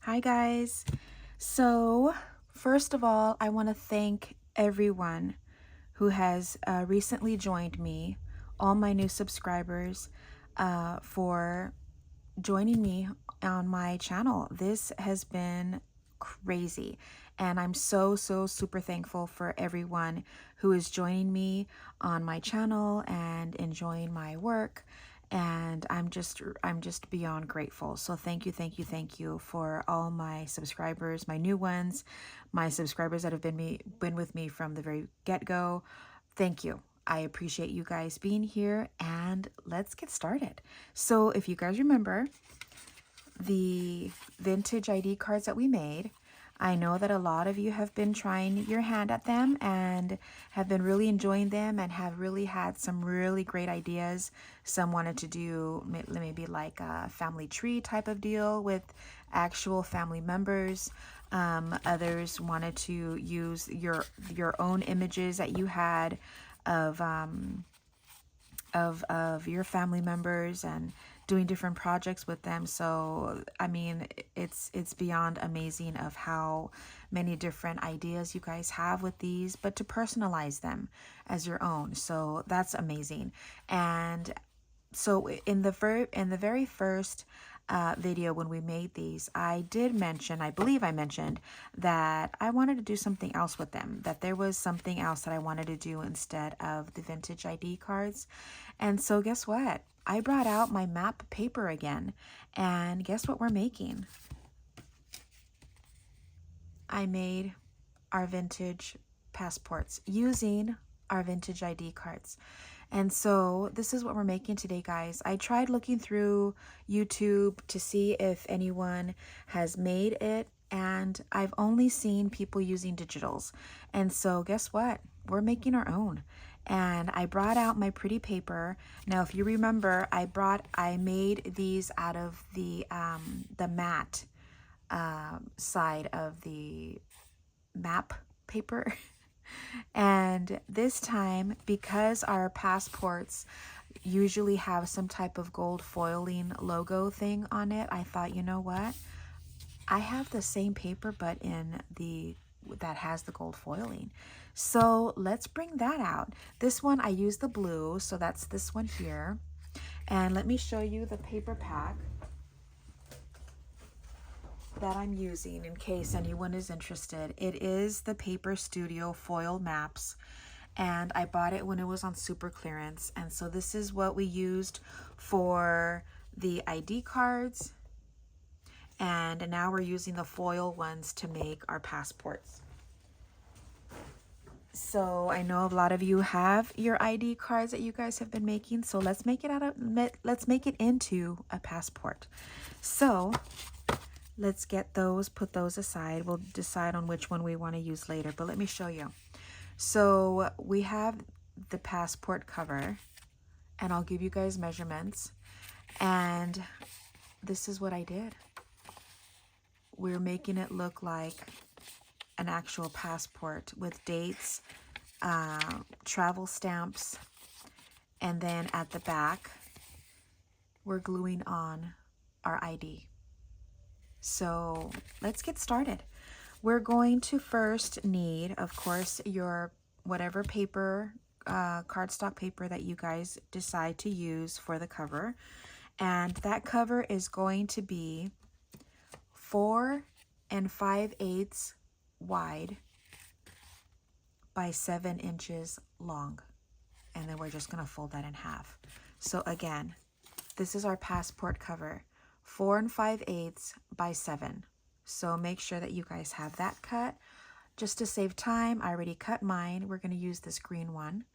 Hi guys. So first of all, I want to thank everyone who has recently joined me, all my new subscribers, for joining me on my channel. This has been crazy, and I'm so super thankful for everyone who is joining me on my channel and enjoying my work, and I'm just beyond grateful. So thank you for all my subscribers, my new ones, my subscribers that have been with me from the very get-go. Thank you. I appreciate you guys being here, and let's get started. So if you guys remember the vintage ID cards that we made, I know that a lot of you have been trying your hand at them and have been really enjoying them and have really had some really great ideas. Some wanted to do maybe like a family tree type of deal with actual family members. Others wanted to use your own images that you had of your family members and doing different projects with them. So I mean, it's beyond amazing of how many different ideas you guys have with these, but to personalize them as your own. So that's amazing. And so in the very first video when we made these, I did mention, I believe I mentioned, that I wanted to do something else with them, that there was something else that I wanted to do instead of the vintage ID cards. And so guess what? I brought out my map paper again, and guess what we're making? I made our vintage passports using our vintage ID cards. And so this is what we're making today, guys. I tried looking through YouTube to see if anyone has made it, and I've only seen people using digitals. And so guess what? We're making our own. And I brought out my pretty paper. Now, if you remember, I made these out of the matte side of the map paper. And this time, because our passports usually have some type of gold foiling logo thing on it, I thought, you know what? I have the same paper, but that has the gold foiling. So let's bring that out. This one, I use the blue, so that's this one here. And let me show you the paper pack that I'm using in case anyone is interested. It is the Paper Studio Foil Maps, and I bought it when it was on super clearance. And so this is what we used for the ID cards, and now we're using the foil ones to make our passports. So I know a lot of you have your ID cards that you guys have been making, so let's make it into a passport. So let's get those, put those aside. We'll decide on which one we want to use later, but let me show you. So we have the passport cover, and I'll give you guys measurements. And this is what I did. We're making it look like an actual passport with dates, travel stamps, and then at the back, we're gluing on our ID. So let's get started. We're going to first need, of course, your whatever paper, cardstock paper that you guys decide to use for the cover. And that cover is going to be 4 5/8 wide by 7 inches long. And then we're just going to fold that in half. So again, this is our passport cover, 4 5/8 by 7. So make sure that you guys have that cut. Just to save time, I already cut mine. We're going to use this green one.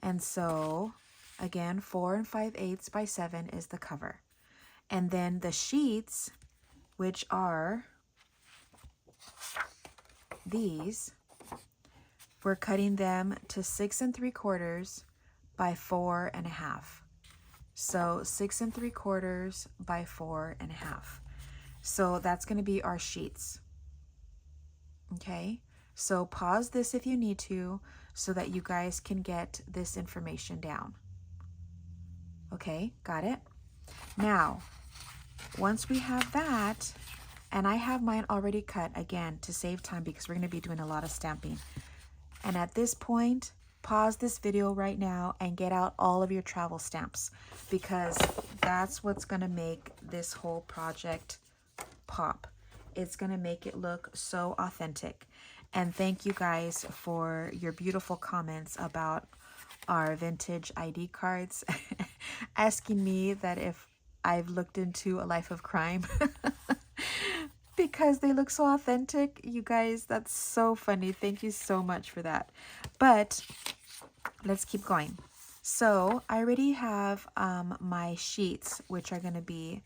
And so again, 4 5/8 by 7 is the cover. And then the sheets, which are these, we're cutting them to 6 3/4 by 4 1/2. So 6 3/4 by 4 1/2. So that's going to be our sheets. Okay, so pause this if you need to so that you guys can get this information down. Okay, got it? Now, once we have that, And I have mine already cut, again, to save time because we're going to be doing a lot of stamping. And at this point, pause this video right now and get out all of your travel stamps, because that's what's going to make this whole project pop. It's going to make it look so authentic. And thank you guys for your beautiful comments about our vintage ID cards, asking me that if I've looked into a life of crime because they look so authentic. You guys, that's so funny. Thank you so much for that. But let's keep going. So I already have my sheets, which are going to be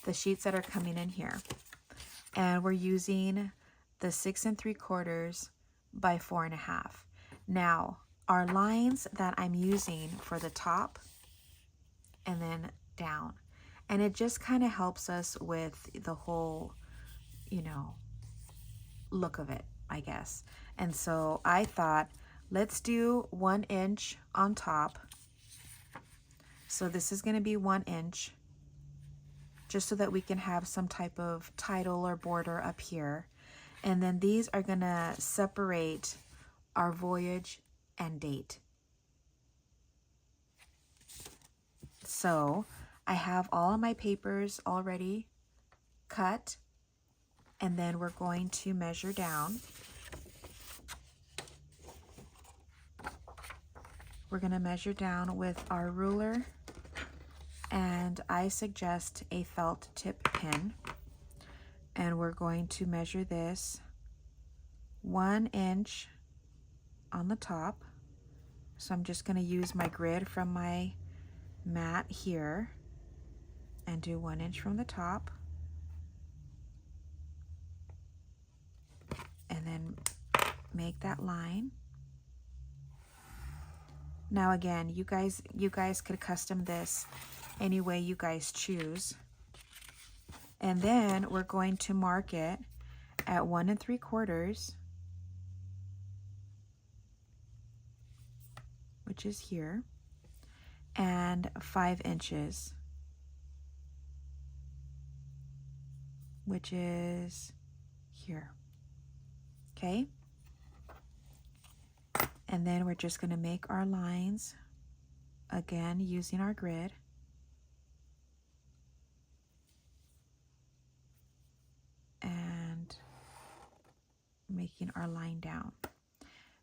the sheets that are coming in here. And we're using the 6 3/4 by 4.5. Now, our lines that I'm using for the top and then down. And it just kind of helps us with the whole, you know, look of it, I guess. And so I thought, let's do 1 inch on top. So this is going to be 1 inch, just so that we can have some type of title or border up here. And then these are going to separate our voyage and date. So I have all of my papers already cut, and then we're going to measure down. We're going to measure down with our ruler, and I suggest a felt tip pin. And we're going to measure this 1 inch on the top. So I'm just going to use my grid from my mat here and do 1 inch from the top. And then make that line. Now again, you guys could custom this any way you guys choose. And then we're going to mark it at 1 3/4, which is here, and 5 inches, which is here. Okay? And then we're just going to make our lines, again, using our grid. And making our line down.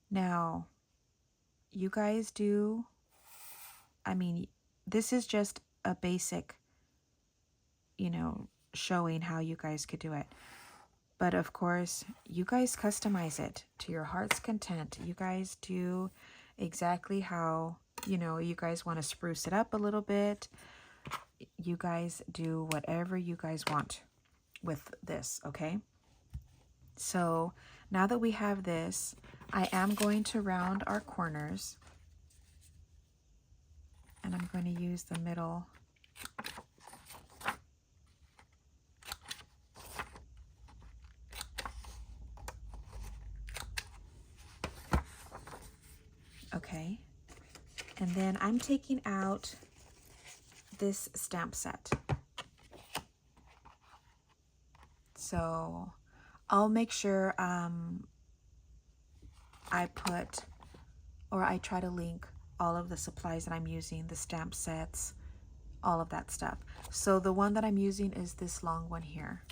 Now, you guys do, I mean, this is just a basic, you know, showing how you guys could do it. But of course, you guys customize it to your heart's content. You guys do exactly how, you know, you guys want to spruce it up a little bit. You guys do whatever you guys want with this, okay? So now that we have this, I am going to round our corners, and I'm going to use the middle. Okay, and then I'm taking out this stamp set. So I'll make sure I put, or I try to link all of the supplies that I'm using, the stamp sets, all of that stuff. So the one that I'm using is this long one here.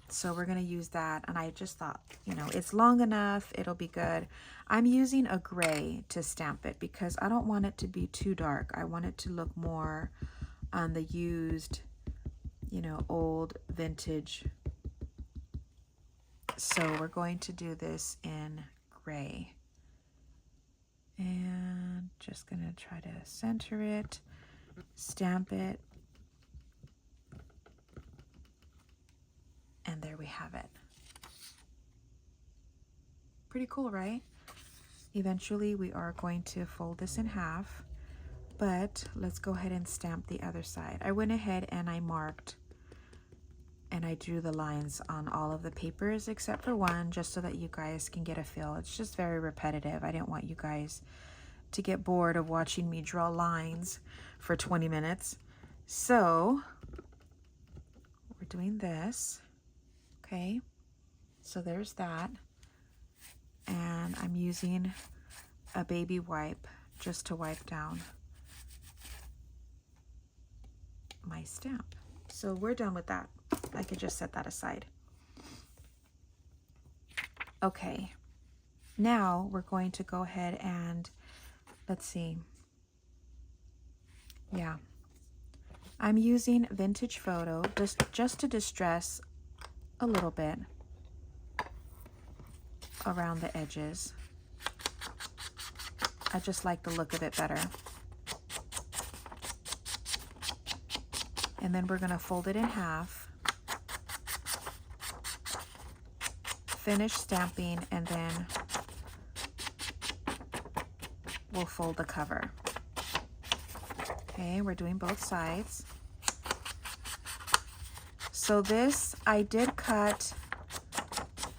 So we're going to use that, and I just thought, you know, it's long enough, it'll be good. I'm using a gray to stamp it because I don't want it to be too dark. I want it to look more on the used, you know, old vintage. So we're going to do this in gray. And just going to try to center it, stamp it. And there we have it. Pretty cool, right? Eventually we are going to fold this in half, but let's go ahead and stamp the other side. I went ahead and I marked and I drew the lines on all of the papers except for one, just so that you guys can get a feel. It's just very repetitive. I didn't want you guys to get bored of watching me draw lines for 20 minutes. So we're doing this. Okay, so there's that. And I'm using a baby wipe just to wipe down my stamp. So we're done with that. I could just set that aside. Okay, now we're going to go ahead and, let's see. Yeah, I'm using Vintage Photo just to distress a little bit around the edges. I just like the look of it better. And then we're going to fold it in half, finish stamping, and then we'll fold the cover. Okay, we're doing both sides. So this, I did cut,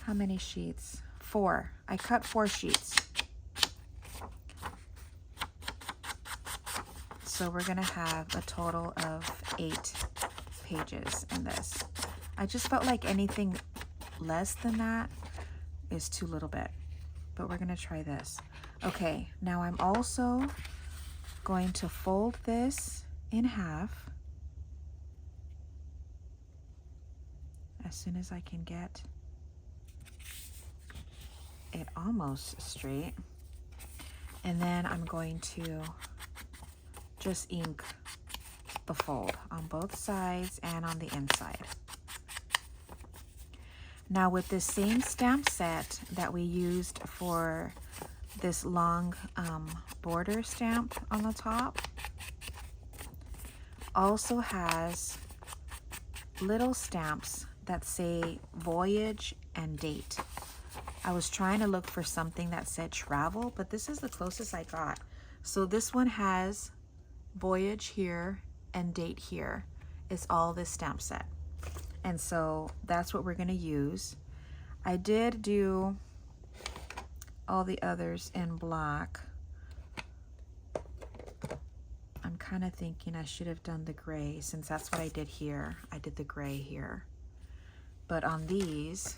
how many sheets? 4. I cut 4 sheets. So we're gonna have a total of 8 pages in this. I just felt like anything less than that is too little bit, but we're gonna try this. Okay, now I'm also going to fold this in half as soon as I can get it almost straight. And then I'm going to just ink the fold on both sides and on the inside. Now with this same stamp set that we used for this long border stamp on the top, also has little stamps that say voyage and date. I was trying to look for something that said travel, but this is the closest I got. So this one has voyage here and date here. It's all this stamp set. And so that's what we're going to use. I did do all the others in black. I'm kind of thinking I should have done the gray, since that's what I did here. I did the gray here. But on these,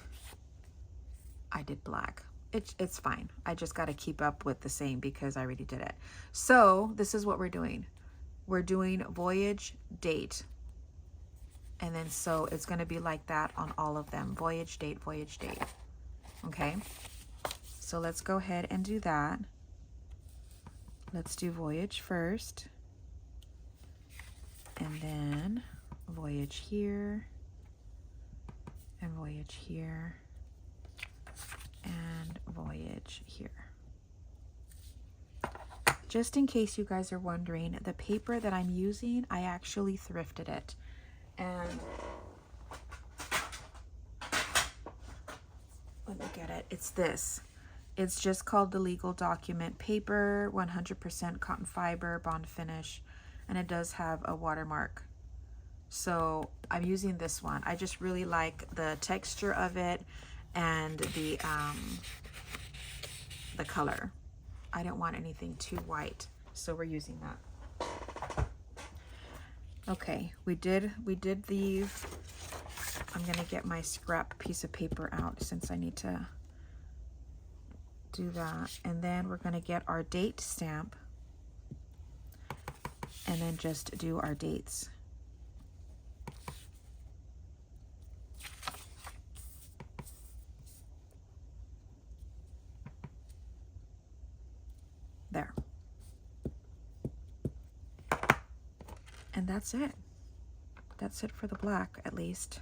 I did black. It's fine. I just got to keep up with the same because I already did it. So this is what we're doing. We're doing voyage, date. And then so it's going to be like that on all of them. Voyage, date, voyage, date. Okay. So let's go ahead and do that. Let's do voyage first. And then voyage here. And voyage here. And voyage here. Just in case you guys are wondering, the paper that I'm using, I actually thrifted it. And let me get it. It's this. It's just called the Legal Document Paper, 100% cotton fiber, bond finish, and it does have a watermark. So I'm using this one. I just really like the texture of it and the color. I don't want anything too white, so we're using that. Okay, we did these. I'm gonna get my scrap piece of paper out since I need to do that. And then we're gonna get our date stamp and then just do our dates. There. And that's it. That's it for the black, at least.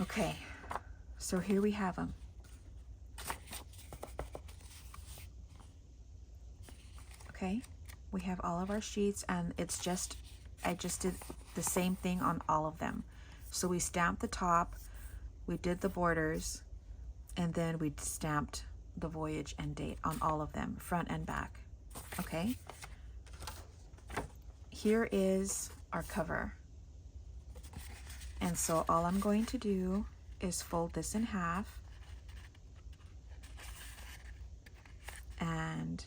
Okay, so here we have them. Okay, we have all of our sheets, and it's just, I just did the same thing on all of them. So we stamped the top, we did the borders, and then we stamped the voyage and date on all of them, front and back. Okay, here is our cover. And so all I'm going to do is fold this in half and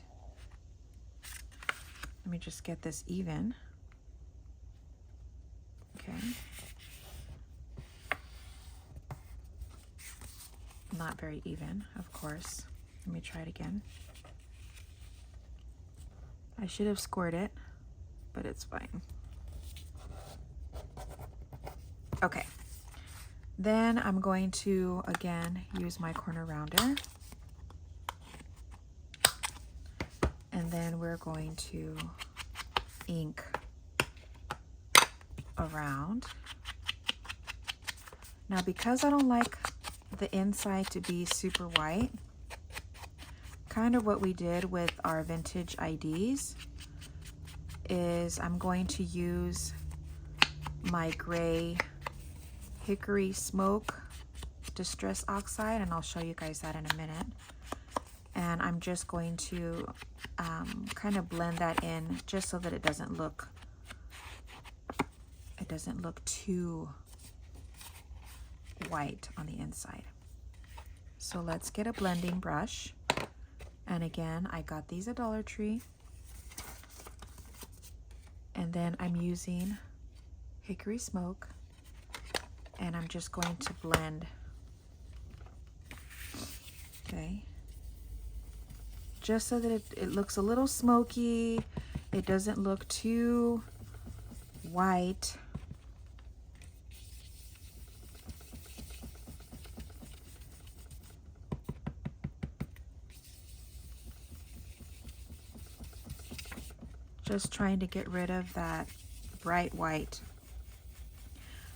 let me just get this even. Okay. not very even, of course. Let me try it again. I should have scored it, but it's fine. Okay. Then I'm going to, again, use my corner rounder. And then we're going to ink around. Now, because I don't like the inside to be super white, kind of what we did with our vintage IDs is I'm going to use my gray Hickory Smoke Distress Oxide, and I'll show you guys that in a minute. And I'm just going to kind of blend that in just so that it doesn't look too white on the inside. So let's get a blending brush. And again, I got these at Dollar Tree. And then I'm using Hickory Smoke, and I'm just going to blend. Okay. Just so that it looks a little smoky. It doesn't look too white. Just trying to get rid of that bright white.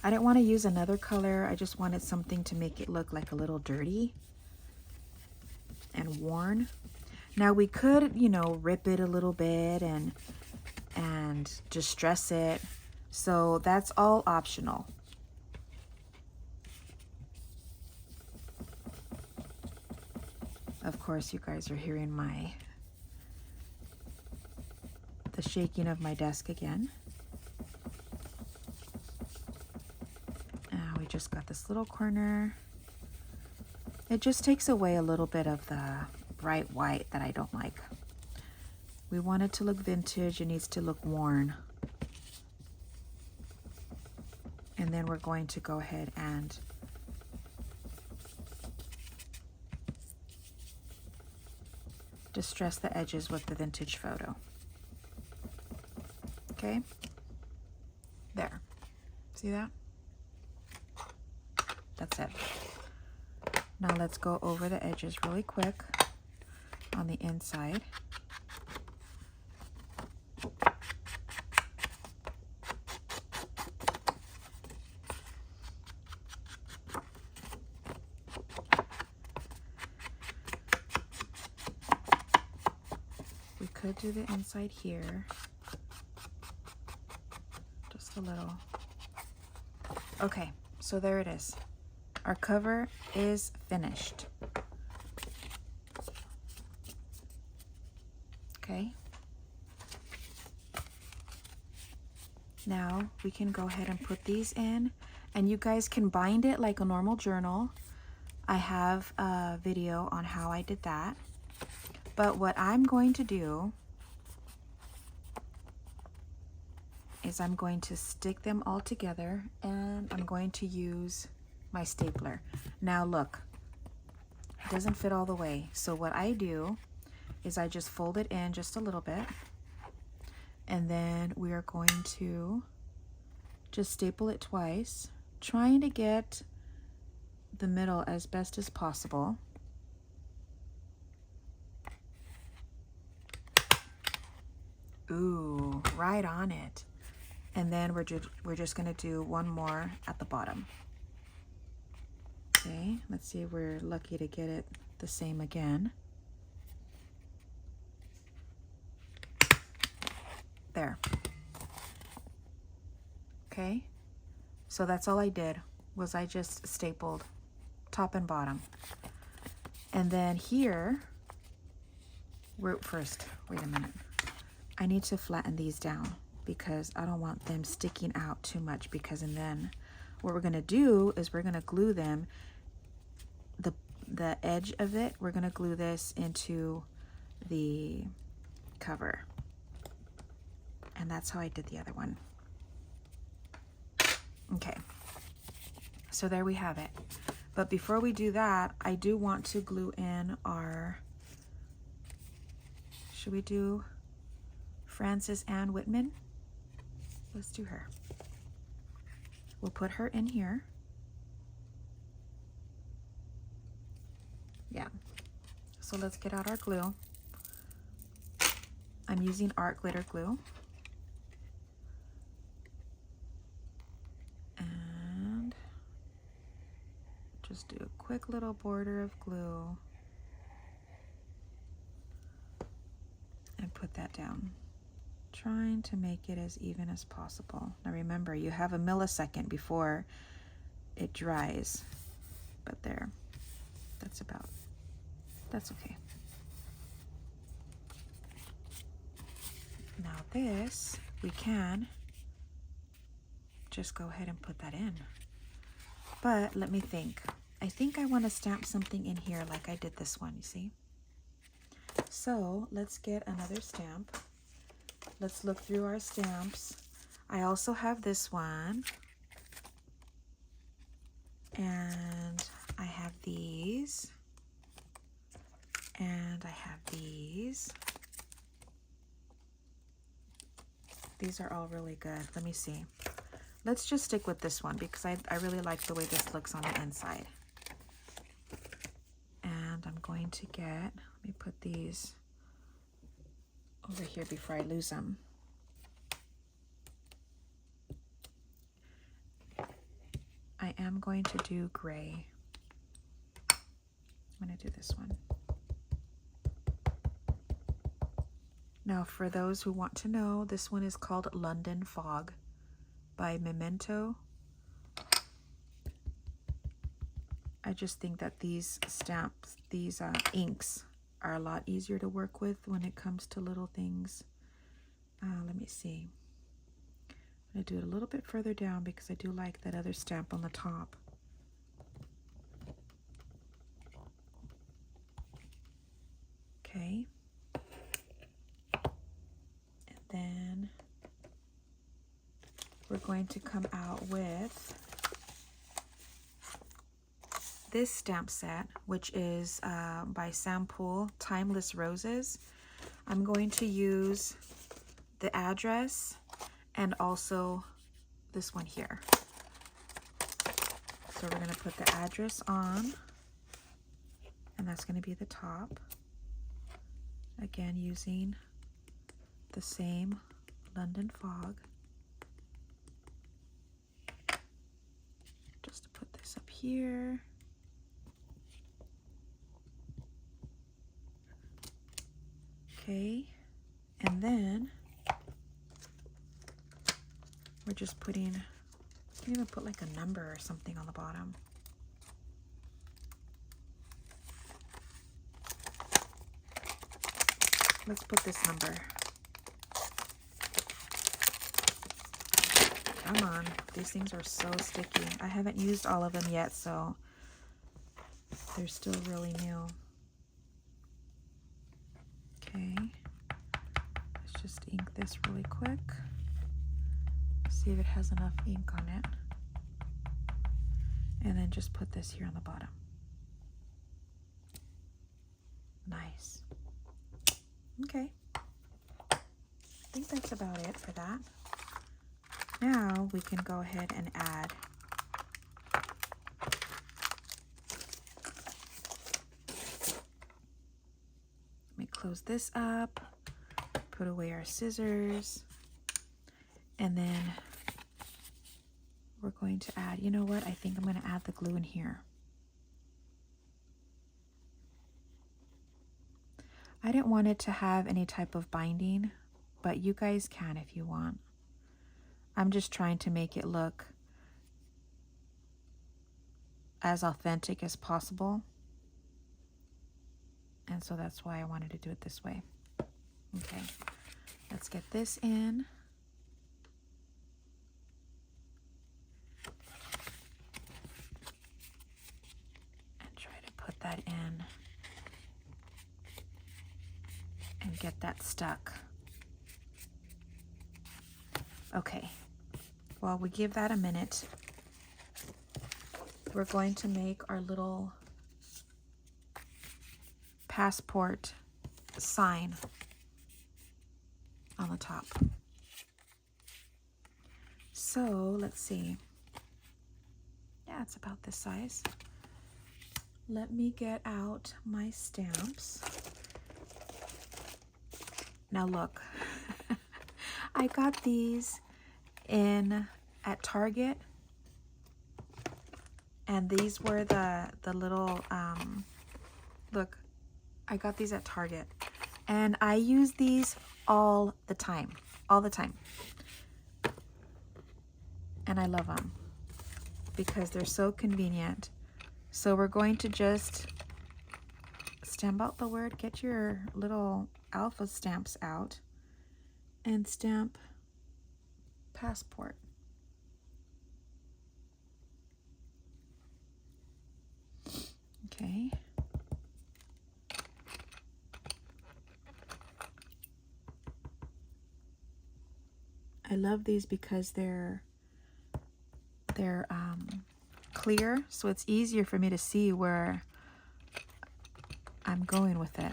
I didn't want to use another color. I just wanted something to make it look like a little dirty and worn. Now we could, you know, rip it a little bit and distress it. So that's all optional. Of course, you guys are hearing the shaking of my desk again. Now we just got this little corner. It just takes away a little bit of the bright white that I don't like. We want it to look vintage. It needs to look worn. And then we're going to go ahead and distress the edges with the vintage photo. Okay, there. See that? That's it. Now let's go over the edges really quick on the inside. We could do the inside here. Just a little. Okay, so there it is. Our cover is finished. Okay. Now we can go ahead and put these in, and you guys can bind it like a normal journal. I have a video on how I did that. But what I'm going to do is I'm going to stick them all together, and I'm going to use my stapler. Now look, it doesn't fit all the way. So what I do is I just fold it in just a little bit, and then we are going to just staple it twice, trying to get the middle as best as possible. Ooh, right on it. And then we're just gonna do one more at the bottom. Okay, let's see if we're lucky to get it the same again. There. Okay, so that's all I did, was I just stapled top and bottom. And then here, wait a minute. I need to flatten these down because I don't want them sticking out too much, because and then what we're gonna do is we're gonna glue them, the edge of it, we're gonna glue this into the cover. And that's how I did the other one. Okay, so there we have it. But before we do that, I do want to glue in our, should we do Frances Ann Whitman? Let's do her. We'll put her in here. Yeah. So let's get out our glue. I'm using art glitter glue. And just do a quick little border of glue and put that down. Trying to make it as even as possible. Now remember, you have a millisecond before it dries, but there, that's okay. Now this, we can just go ahead and put that in. But let me think. I think I want to stamp something in here like I did this one, you see? So let's get another stamp. Let's look through our stamps. I also have this one. And I have these. And I have these. These are all really good. Let me see. Let's just stick with this one because I really like the way this looks on the inside. And I'm going to get, let me put these over here before I lose them. I am going to do gray. I'm going to do this one. Now, for those who want to know, this one is called London Fog by Memento. I just think that these stamps, these inks are a lot easier to work with when it comes to little things. Let me see. I'm going to do it a little bit further down because I do like that other stamp on the top. Okay. Then we're going to come out with this stamp set, which is by Poole, Timeless Roses. I'm going to use the address and also this one here. So we're going to put the address on, and that's going to be the top. Again, using the same London Fog. Just to put this up here. Okay, and then we're just putting, you can even put like a number or something on the bottom. Let's put this number. Come on, these things are so sticky. I haven't used all of them yet, so they're still really new. Okay, let's just ink this really quick. See if it has enough ink on it. And then just put this here on the bottom. Nice. Okay, I think that's about it for that. Now we can go ahead and add let me close this up, put away our scissors, and then we're going to add, you know what, I think I'm going to add the glue in here. I didn't want it to have any type of binding, but you guys can if you want. I'm just trying to make it look as authentic as possible. And so that's why I wanted to do it this way. Okay, let's get this in. And try to put that in. And get that stuck. Okay, well, we give that a minute. we're going to make our little passport sign on the top. So let's see. Yeah, it's about this size. Let me get out my stamps. Now look, I got these at Target, and these were the little look, I got these at Target, and I use these all the time, and I love them because they're so convenient. So we're going to just stamp out the word, get your little alpha stamps out, and stamp passport. Okay. I love these because they're clear, so it's easier for me to see where I'm going with it.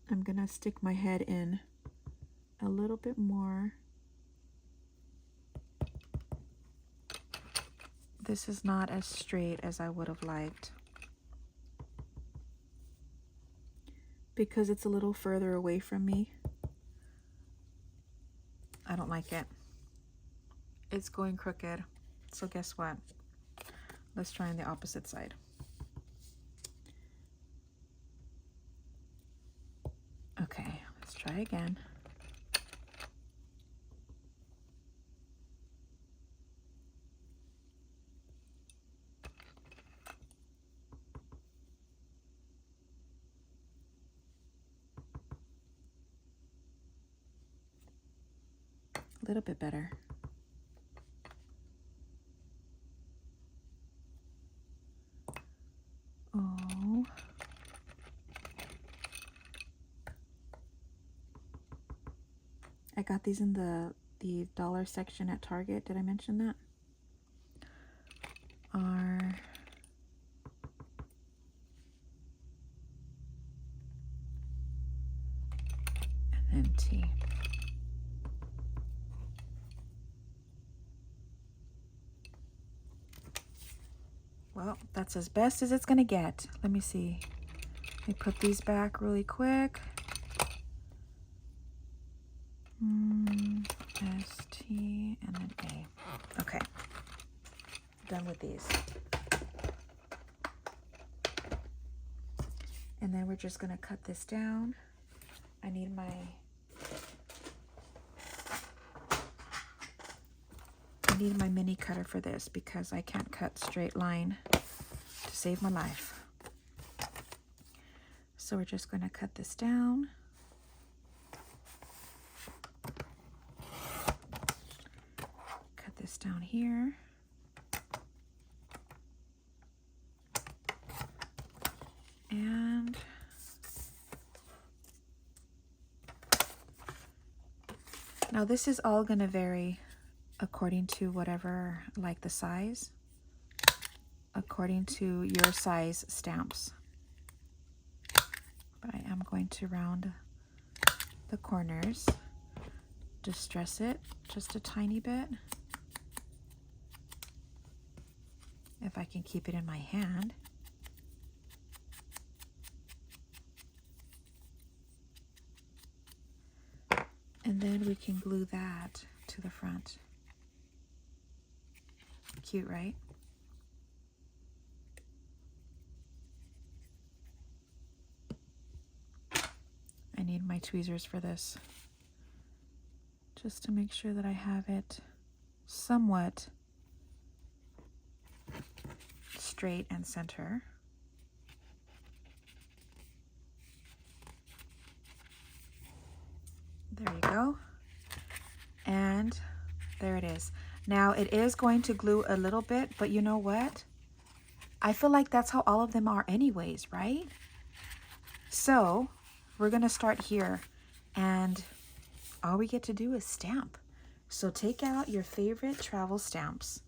I'm gonna stick my head in a little bit more. This is not as straight as I would have liked because it's a little further away from me. I don't like it. It's going crooked. So guess what? Let's try on the opposite side. Okay, let's try again. A little bit better. Oh. I got these in the dollar section at Target. Did I mention that? R and then T. Well, that's as best as it's gonna get. Let me see. Let me put these back really quick. S, T, and then A. Okay. Done with these. And then we're just gonna cut this down. I need my mini cutter for this because I can't cut straight line to save my life. So we're just going to cut this down. Cut this down here. And now this is all going to vary according to whatever, like the size, according to your size stamps. But I am going to round the corners, distress it just a tiny bit. If I can keep it in my hand. And then we can glue that to the front. Cute, right? I need my tweezers for this, just to make sure that I have it somewhat straight and center. There you go. And there it is. Now it is going to glue a little bit, but you know what? I feel like that's how all of them are anyways, right? So we're going to start here, and all we get to do is stamp. So take out your favorite travel stamps.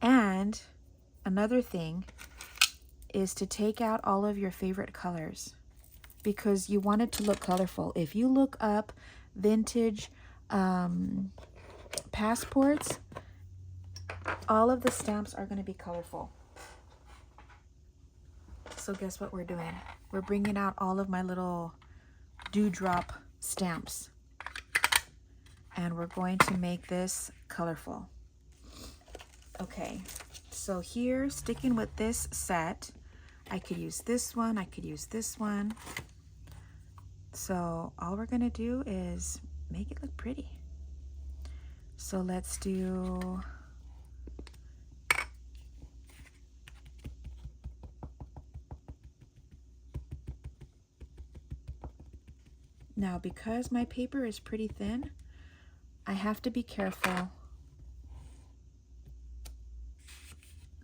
And another thing is to take out all of your favorite colors because you want it to look colorful. If you look up vintage passports, all of the stamps are going to be colorful. So guess what we're doing? We're bringing out all of my little dewdrop stamps. And we're going to make this colorful. Okay, so here, sticking with this set, I could use this one, I could use this one. So all we're gonna do is make it look pretty. So let's do now, because my paper is pretty thin, I have to be careful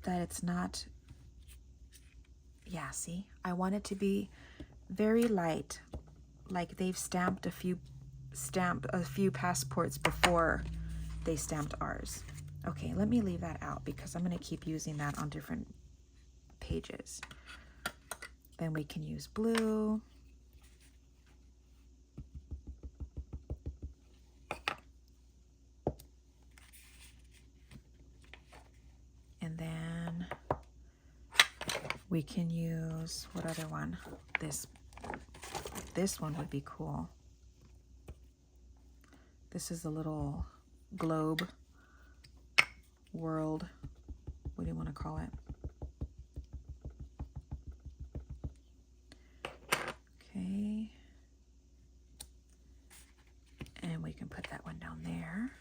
that it's not, yeah, see, I want it to be very light, like they've stamped a few passports before they stamped ours. Okay, let me leave that out because I'm going to keep using that on different pages. Then we can use blue. And then we can use, what other one? This one would be cool. This is a little globe world. What do you want to call it? Okay. And we can put that one down there.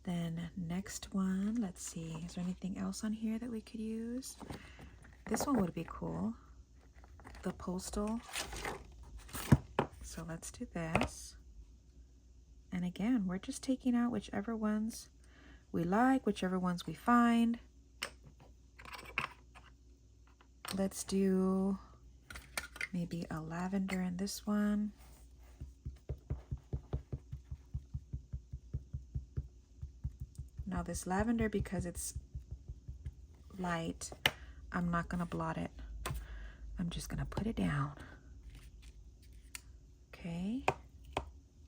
Then next one, let's see, is there anything else on here that we could use? This one would be cool. The postal. So let's do this. And again, we're just taking out whichever ones we like, whichever ones we find. Let's do maybe a lavender in this one. Now this lavender, because it's light, I'm not gonna blot it. I'm just gonna put it down. Okay,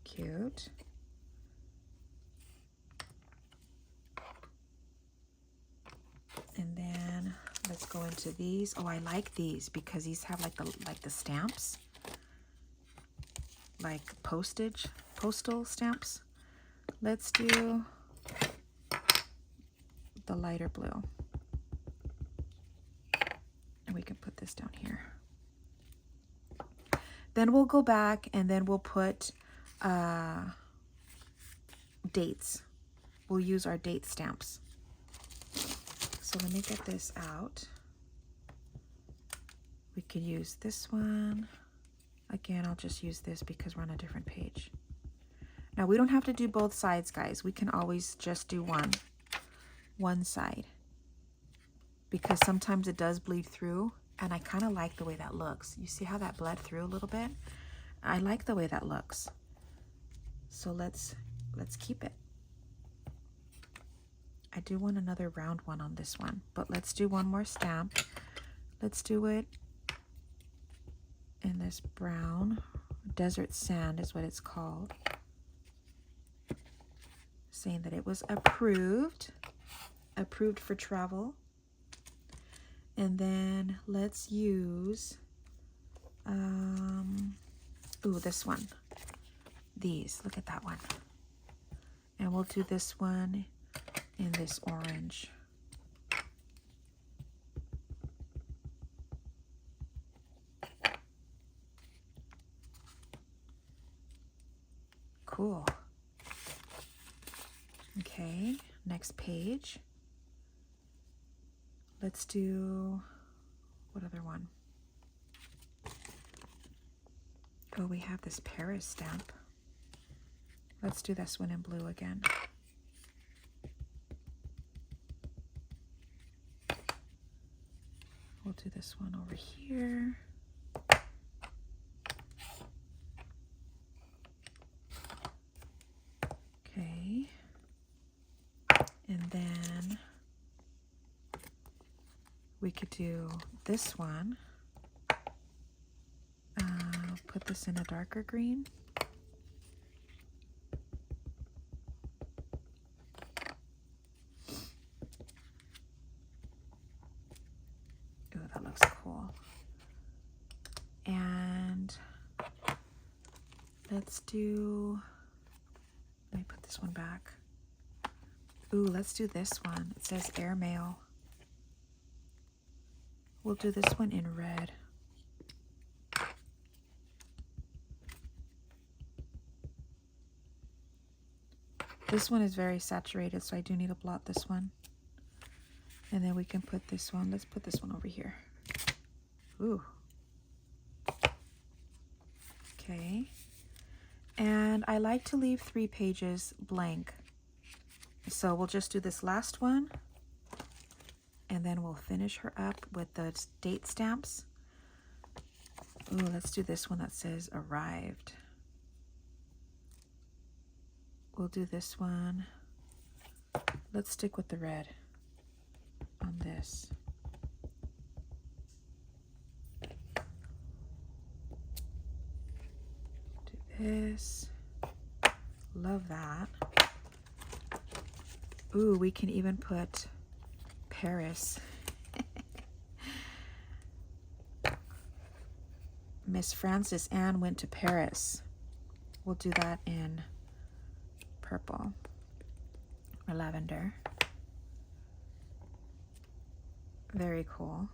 cute. And then let's go into these. Oh, I like these because these have like the stamps, like postal stamps. Let's do the lighter blue. And we can put this down here. Then we'll go back and then we'll put dates. We'll use our date stamps. So let me get this out. We could use this one. Again, I'll just use this because we're on a different page. Now we don't have to do both sides, guys. We can always just do one side, because sometimes it does bleed through, and I kind of like the way that looks. You see how that bled through a little bit? I like the way that looks. So let's keep it. I do want another round one on this one, but let's do one more stamp. Let's do it in this brown. Desert sand is what it's called. Saying that it was approved for travel. And then let's use, ooh, this one. These, look at that one. And we'll do this one in this orange. Cool. Okay, next page. Let's do, what other one? Oh, we have this Paris stamp. Let's do this one in blue again. We'll do this one over here. Okay. And then we could do this one. Put this in a darker green. Ooh, that looks cool. And let's do, let me put this one back. Ooh, let's do this one. It says airmail. We'll do this one in red. This one is very saturated, so I do need to blot this one. And then we can put this one. Let's put this one over here. Ooh. Okay. And I like to leave 3 pages blank. So we'll just do this last one. And then we'll finish her up with the date stamps. Ooh, let's do this one that says arrived. We'll do this one. Let's stick with the red on this. Do this. Love that. Ooh, we can even put Paris. Miss Frances Anne went to Paris. We'll do that in purple or lavender. Very cool.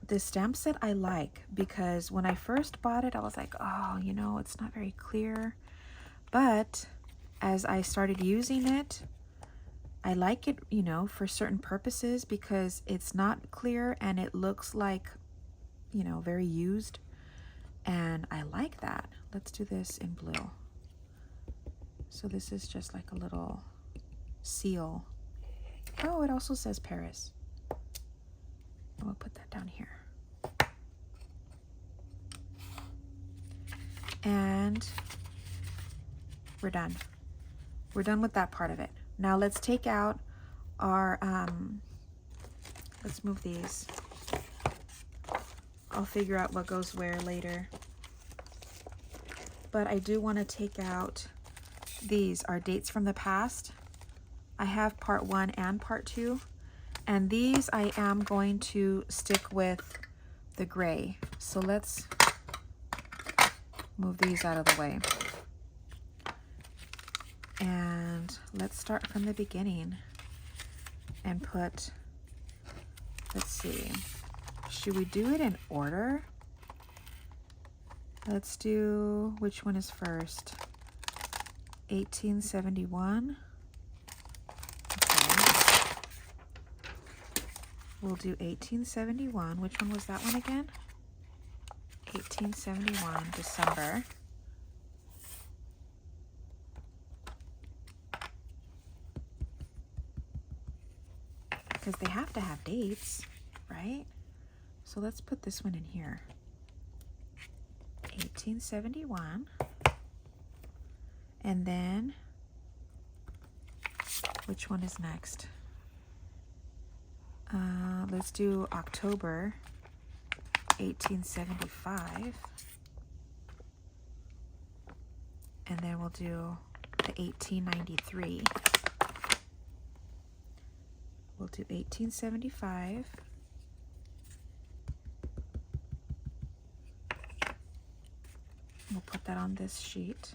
This stamp set I like because when I first bought it, I was like, oh, you know, it's not very clear. But as I started using it, I like it, you know, for certain purposes because it's not clear and it looks like, you know, very used. And I like that. Let's do this in blue. So this is just like a little seal. Oh, it also says Paris. And we'll put that down here. And we're done. We're done with that part of it. Now let's take out our, let's move these. I'll figure out what goes where later. But I do want to take out these, our dates from the past. I have part 1 and part 2. And these I am going to stick with the gray. So let's move these out of the way. And let's start from the beginning and put, let's see, should we do it in order? Let's do, which one is first? 1871. Okay. We'll do 1871. Which one was that one again? 1871, December. Because they have to have dates, right? So let's put this one in here. 1871. And then, which one is next? Let's do October 1875. And then we'll do the 1893. We'll do 1875. We'll put that on this sheet.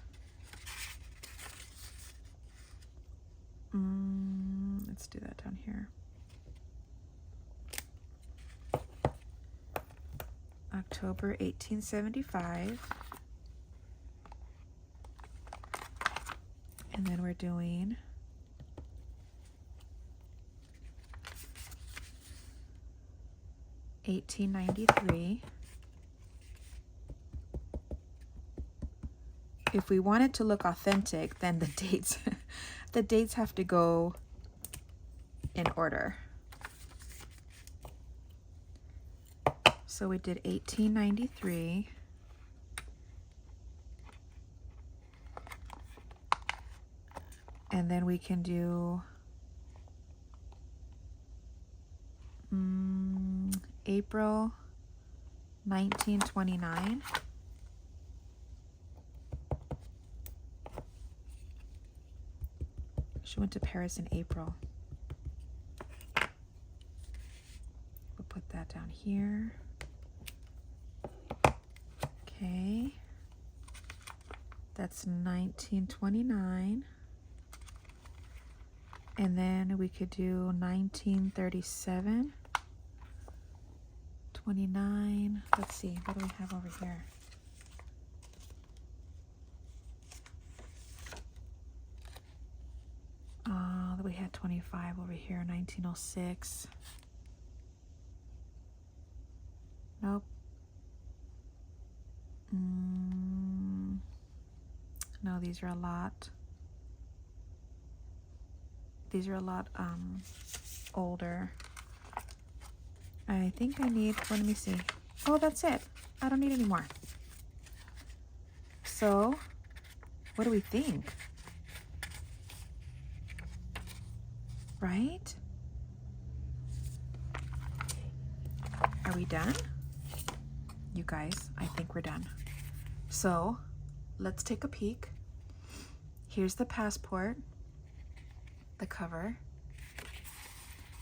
Let's do that down here. October 1875. And then we're doing $1893. If we want it to look authentic, then the dates the dates have to go in order. So we did 1893. And then we can do April 1929. She went to Paris in April. We'll put that down here. Okay. That's 1929. And then we could do 1937. 29. Let's see, what do we have over here? We had 25 over here, 1906. Nope. No, these are a lot. These are a lot older. I think I need, let me see. Oh, that's it. I don't need any more. So, what do we think? Right? Are we done? You guys, I think we're done. So, let's take a peek. Here's the passport, the cover.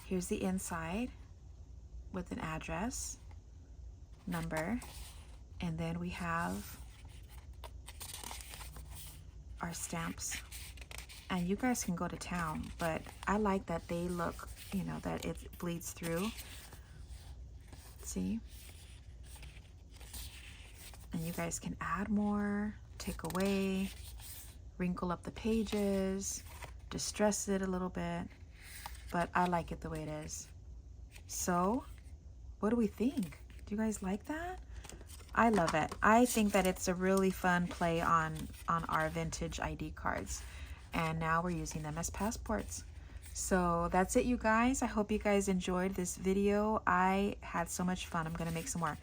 Here's the inside with an address, number, and then we have our stamps. And you guys can go to town, but I like that they look, you know, that it bleeds through. See? And you guys can add more, take away, wrinkle up the pages, distress it a little bit, but I like it the way it is. So, what do we think? Do you guys like that? I love it. I think that it's a really fun play on our vintage ID cards. And now we're using them as passports. So that's it, you guys. I hope you guys enjoyed this video. I had so much fun. I'm gonna make some more.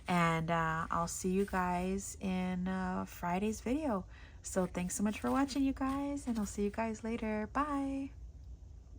And I'll see you guys in Friday's video. So thanks so much for watching, you guys, and I'll see you guys later. Bye.